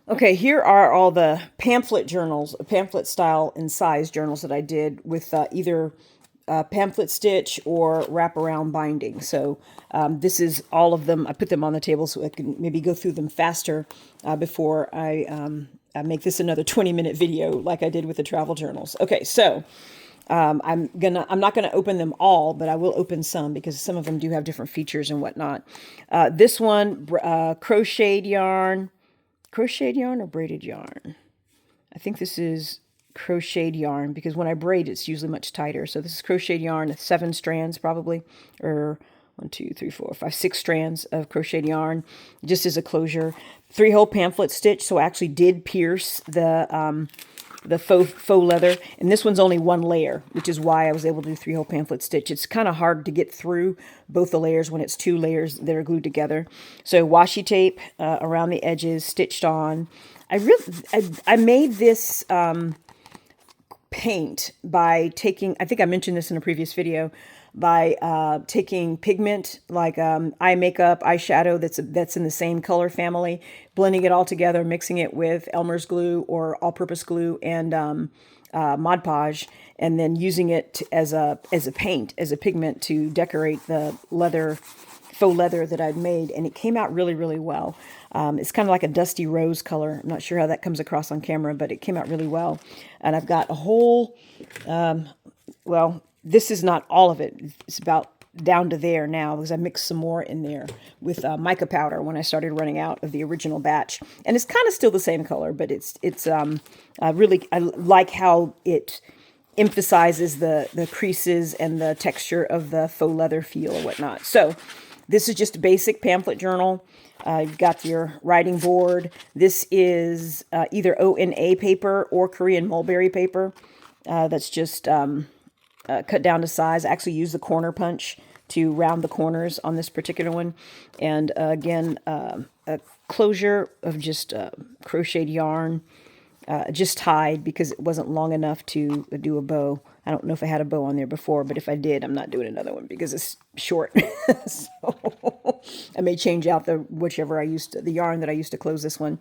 Okay, here are all the pamphlet journals, pamphlet style and size journals that I did with either pamphlet stitch or wraparound binding. So this is all of them. I put them on the table so I can maybe go through them faster before I make this another 20-minute video like I did with the travel journals. Okay, so I'm not gonna open them all, but I will open some because some of them do have different features and whatnot. This one, crocheted yarn or braided yarn. I think this is crocheted yarn because when I braid, it's usually much tighter. So this is crocheted yarn, 7 strands probably, or 1, 2, 3, 4, 5, 6 strands of crocheted yarn, just as a closure. 3-hole pamphlet stitch, so I actually did pierce the faux leather, and this one's only 1 layer, which is why I was able to do 3-hole pamphlet stitch. It's kind of hard to get through both the layers when it's 2 layers that are glued together. So washi tape around the edges, stitched on. I made this paint by taking, I think I mentioned this in a previous video, by taking pigment like eye makeup, eyeshadow that's in the same color family, blending it all together, mixing it with Elmer's glue or all-purpose glue and Mod Podge, and then using it as a paint, as a pigment to decorate the leather, faux leather that I'd made, and it came out really, really well. It's kind of like a dusty rose color. I'm not sure how that comes across on camera, but it came out really well. And I've got a whole, well, this is not all of it. It's about down to there now because I mixed some more in there with mica powder when I started running out of the original batch. And it's kind of still the same color, but it's really, I like how it emphasizes the creases and the texture of the faux leather feel or whatnot. So this is just a basic pamphlet journal. You've got your writing board. This is either ONA paper or Korean mulberry paper. That's just cut down to size. I actually use the corner punch to round the corners on this particular one. And again, a closure of just crocheted yarn, just tied because it wasn't long enough to do a bow. I don't know if I had a bow on there before, but if I did, I'm not doing another one because it's short. So I may change out the yarn that I used to close this one.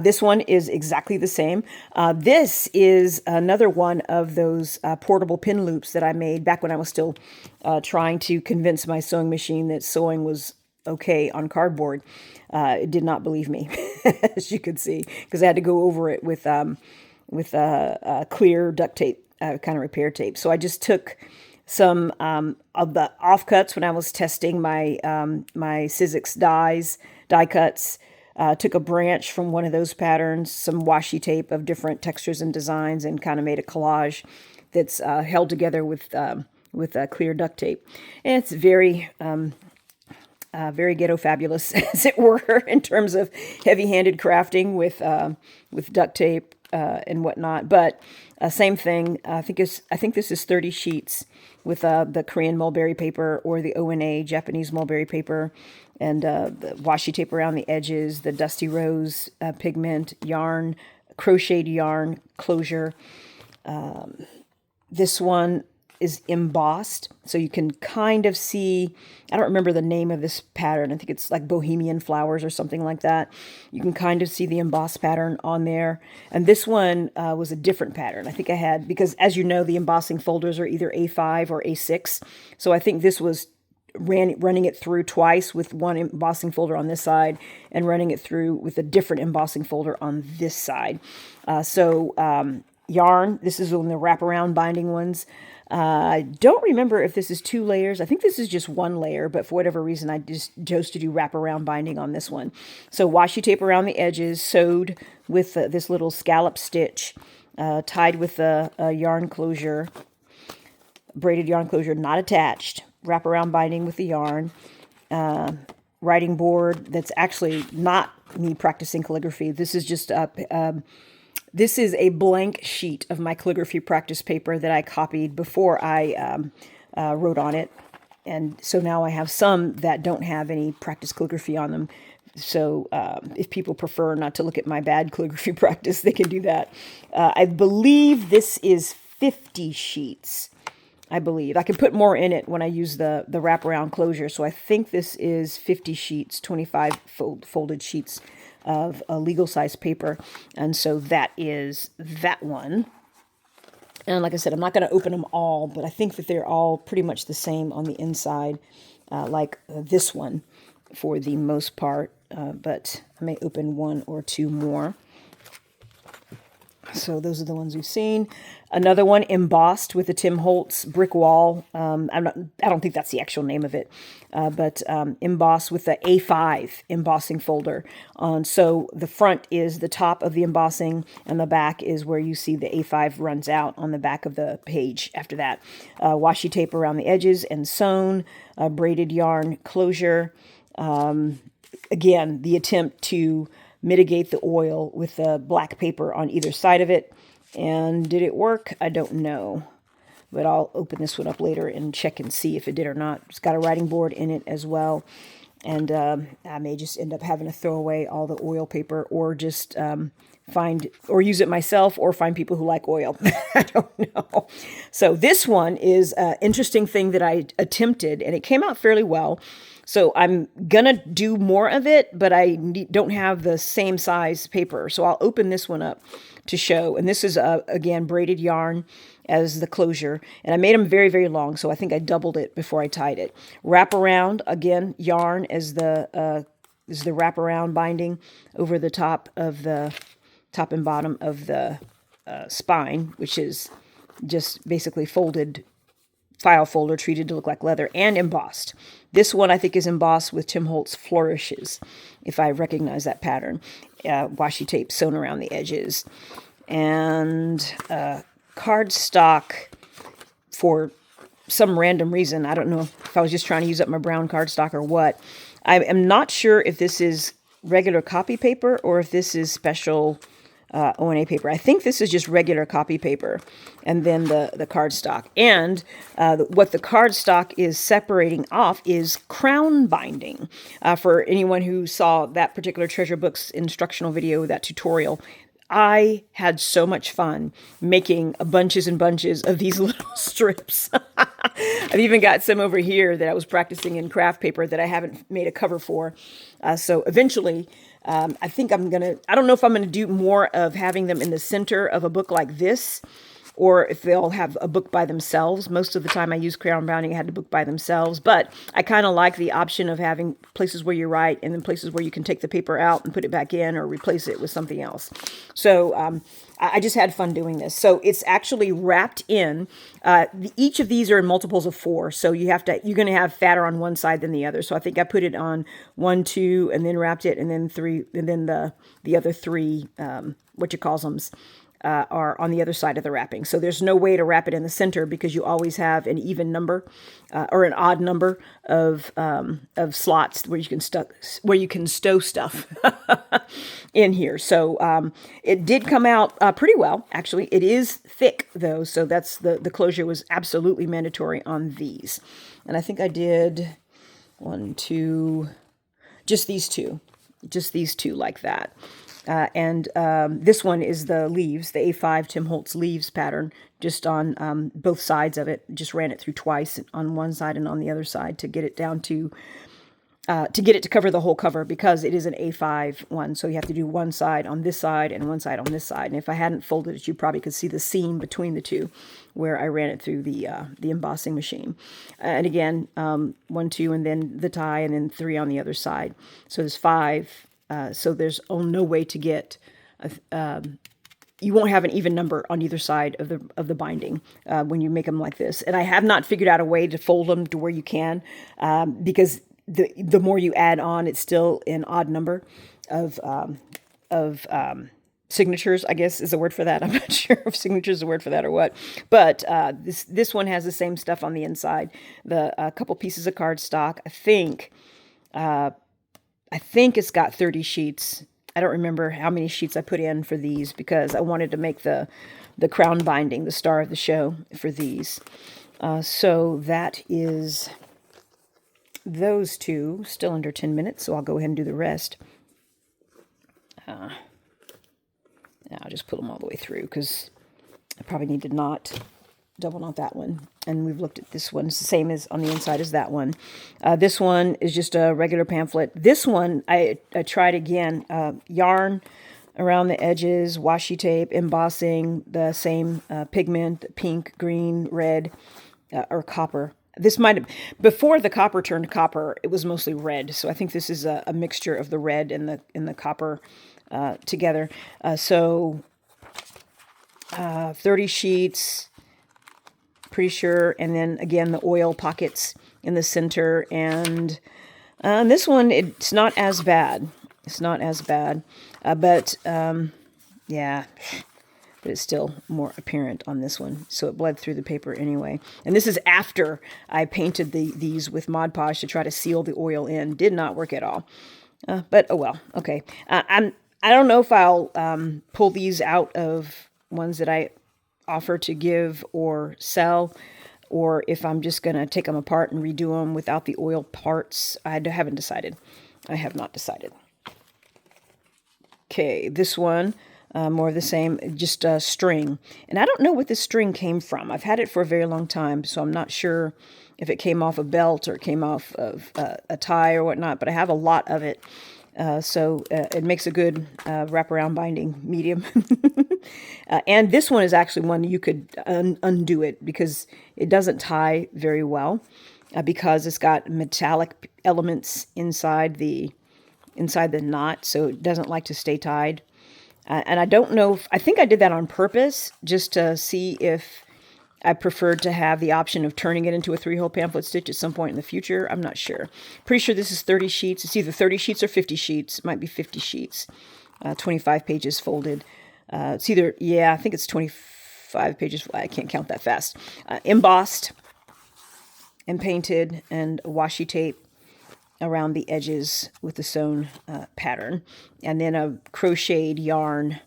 This one is exactly the same. This is another one of those portable pin loops that I made back when I was still trying to convince my sewing machine that sewing was okay on cardboard. It did not believe me, as you could see, because I had to go over it with clear duct tape, kind of repair tape. So I just took some of the offcuts when I was testing my my Sizzix die cuts. Took a branch from one of those patterns, some washi tape of different textures and designs, and kind of made a collage that's held together with clear duct tape. And it's very ghetto fabulous, as it were, in terms of heavy-handed crafting with duct tape and whatnot. But same thing. I think this is 30 sheets with the Korean mulberry paper or the ONA Japanese mulberry paper, and the washi tape around the edges, the dusty rose pigment yarn, crocheted yarn closure. This one is embossed, so you can kind of see, I don't remember the name of this pattern. I think it's like Bohemian Flowers or something like that. You can kind of see the embossed pattern on there. And this one was a different pattern. I think I had, because as you know, the embossing folders are either A5 or A6. So I think this was running it through twice with one embossing folder on this side and running it through with a different embossing folder on this side. Yarn, this is one of the wraparound binding ones. I don't remember if this is 2 layers. I think this is just 1 layer, but for whatever reason, I just chose to do wraparound binding on this one. So washi tape around the edges, sewed with this little scallop stitch, tied with a yarn closure, braided yarn closure, not attached. Wraparound binding with the yarn. Writing board that's actually not me practicing calligraphy. This is just this is a blank sheet of my calligraphy practice paper that I copied before I wrote on it. And so now I have some that don't have any practice calligraphy on them. So if people prefer not to look at my bad calligraphy practice, they can do that. I believe this is 50 sheets. I believe. I can put more in it when I use the wraparound closure. So I think this is 50 sheets, 25 folded sheets of a legal size paper. And so that is that one. And like I said, I'm not going to open them all, but I think that they're all pretty much the same on the inside, like this one for the most part. But I may open one or two more. So those are the ones we've seen. Another one embossed with the Tim Holtz brick wall. I don't think that's the actual name of it, but embossed with the A5 embossing folder on. So the front is the top of the embossing, and the back is where you see the A5 runs out on the back of the page. After that, washi tape around the edges and sewn, braided yarn closure. Again, the attempt to mitigate the oil with the black paper on either side of it. And did it work? I don't know. But I'll open this one up later and check and see if it did or not. It's got a writing board in it as well. And I may just end up having to throw away all the oil paper, or just find or use it myself, or find people who like oil. I don't know. So this one is an interesting thing that I attempted, and it came out fairly well. So I'm going to do more of it, but I don't have the same size paper. So I'll open this one up to show. And this is, again, braided yarn as the closure. And I made them very, very long, so I think I doubled it before I tied it. Wrap around, again, yarn as the wraparound binding over the top and bottom of the spine, which is just basically folded file folder treated to look like leather, and embossed. This one I think is embossed with Tim Holtz flourishes, if I recognize that pattern. Washi tape sewn around the edges. And cardstock, for some random reason, I don't know if I was just trying to use up my brown cardstock or what. I am not sure if this is regular copy paper or if this is special O&A paper. I think this is just regular copy paper, and then the cardstock. And what the cardstock is separating off is crown binding. For anyone who saw that particular Treasure Books instructional video, that tutorial, I had so much fun making bunches and bunches of these little strips. I've even got some over here that I was practicing in craft paper that I haven't made a cover for. So eventually, I think I don't know if I'm going to do more of having them in the center of a book like this, or if they'll have a book by themselves. Most of the time I use crown binding, I had a book by themselves, but I kind of like the option of having places where you write and then places where you can take the paper out and put it back in or replace it with something else. So I just had fun doing this. So it's actually wrapped in, each of these are in multiples of 4. So you're going to have fatter on one side than the other. So I think I put it on 1, 2, and then wrapped it, and then 3, and then the other 3, are on the other side of the wrapping. So there's no way to wrap it in the center, because you always have an even number or an odd number of slots where you can stow stuff in here. So it did come out pretty well, actually. It is thick though, so that's the closure was absolutely mandatory on these. And I think I did 1, 2, just these two like that. And this one is the leaves, the A5 Tim Holtz leaves pattern, just on both sides of it. Just ran it through twice on one side and on the other side to get it down to get it to cover the whole cover, because it is an A5 one. So you have to do one side on this side and one side on this side. And if I hadn't folded it, you probably could see the seam between the two where I ran it through the embossing machine. And again, 1, 2, and then the tie, and then 3 on the other side. So there's 5. So there's no way to get, you won't have an even number on either side of the binding when you make them like this. And I have not figured out a way to fold them to where you can, because the more you add on, it's still an odd number of signatures, I guess is the word for that. I'm not sure if signature is the word for that or what. But this one has the same stuff on the inside. A couple pieces of cardstock. I think it's got 30 sheets. I don't remember how many sheets I put in for these, because I wanted to make the crown binding, the star of the show for these. So that is those two, still under 10 minutes, so I'll go ahead and do the rest. Now I'll just pull them all the way through, because I probably need to not double knot that one. And we've looked at this one. It's the same as on the inside as that one. This one is just a regular pamphlet. This one, I tried again. Yarn around the edges, washi tape, embossing, the same pigment, pink, green, red, or copper. This might have, before the copper turned copper, it was mostly red. So I think this is a mixture of the red and the copper together. 30 sheets, pretty sure. And then again, the oil pockets in the center. And this one, it's not as bad. It's not as bad. Yeah, but it's still more apparent on this one. So it bled through the paper anyway. And this is after I painted these with Mod Podge to try to seal the oil in. Did not work at all. But oh well, okay. I don't know if I'll pull these out of ones that I offer to give or sell, or if I'm just going to take them apart and redo them without the oil parts. I haven't decided. I have not decided. Okay, this one, more of the same, just a string. And I don't know what this string came from. I've had it for a very long time, so I'm not sure if it came off a belt or it came off of a tie or whatnot, but I have a lot of it. So it makes a good wraparound binding medium. And this one is actually one you could undo it because it doesn't tie very well because it's got metallic elements inside the knot, so it doesn't like to stay tied. And I don't know I think I did that on purpose just to see if I preferred to have the option of turning it into a 3-hole pamphlet stitch at some point in the future. I'm not sure. Pretty sure this is 30 sheets. It's either 30 sheets or 50 sheets. It might be 50 sheets. 25 pages folded. It's either, yeah, I think it's 25 pages. I can't count that fast. Embossed and painted and washi tape around the edges with the sewn pattern. And then a crocheted yarn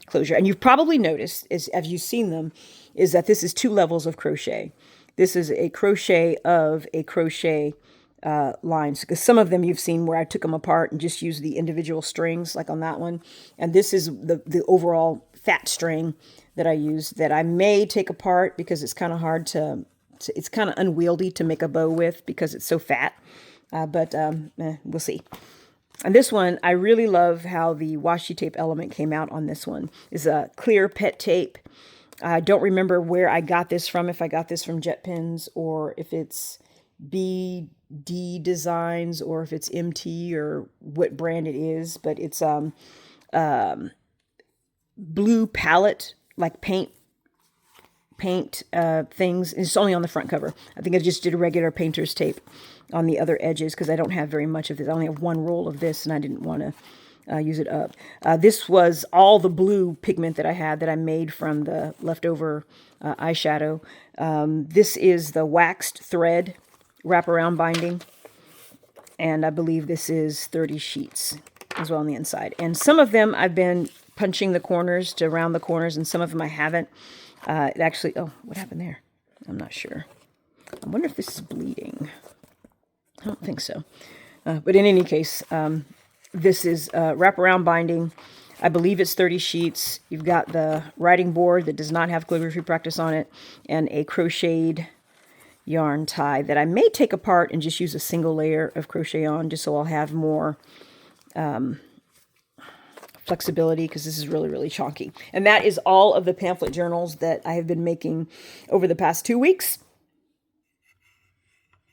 closure. And you've probably noticed, as you've seen them, is that this is 2 levels of crochet. This is a crochet of a crochet lines, because some of them you've seen where I took them apart and just used the individual strings, like on that one. And this is the overall fat string that I use that I may take apart because it's kind of hard it's kind of unwieldy to make a bow with because it's so fat. But we'll see. And this one, I really love how the washi tape element came out on this one. It's a clear pet tape. I don't remember where I got this from, if I got this from Jet Pens or if it's BD Designs or if it's MT or what brand it is. But it's blue palette, like paint things. It's only on the front cover. I think I just did a regular painter's tape on the other edges because I don't have very much of this. I only have 1 roll of this and I didn't want to use it up. This was all the blue pigment that I had that I made from the leftover eyeshadow. This is the waxed thread wraparound binding. And I believe this is 30 sheets as well on the inside. And some of them I've been punching the corners to round the corners and some of them I haven't. It actually, oh, what happened there? I'm not sure. I wonder if this is bleeding. I don't think so. But in any case, this is wraparound binding. I believe it's 30 sheets. You've got the writing board that does not have calligraphy practice on it, and a crocheted yarn tie that I may take apart and just use a single layer of crochet on, just so I'll have more flexibility, because this is really, really chunky. And that is all of the pamphlet journals that I have been making over the past 2 weeks.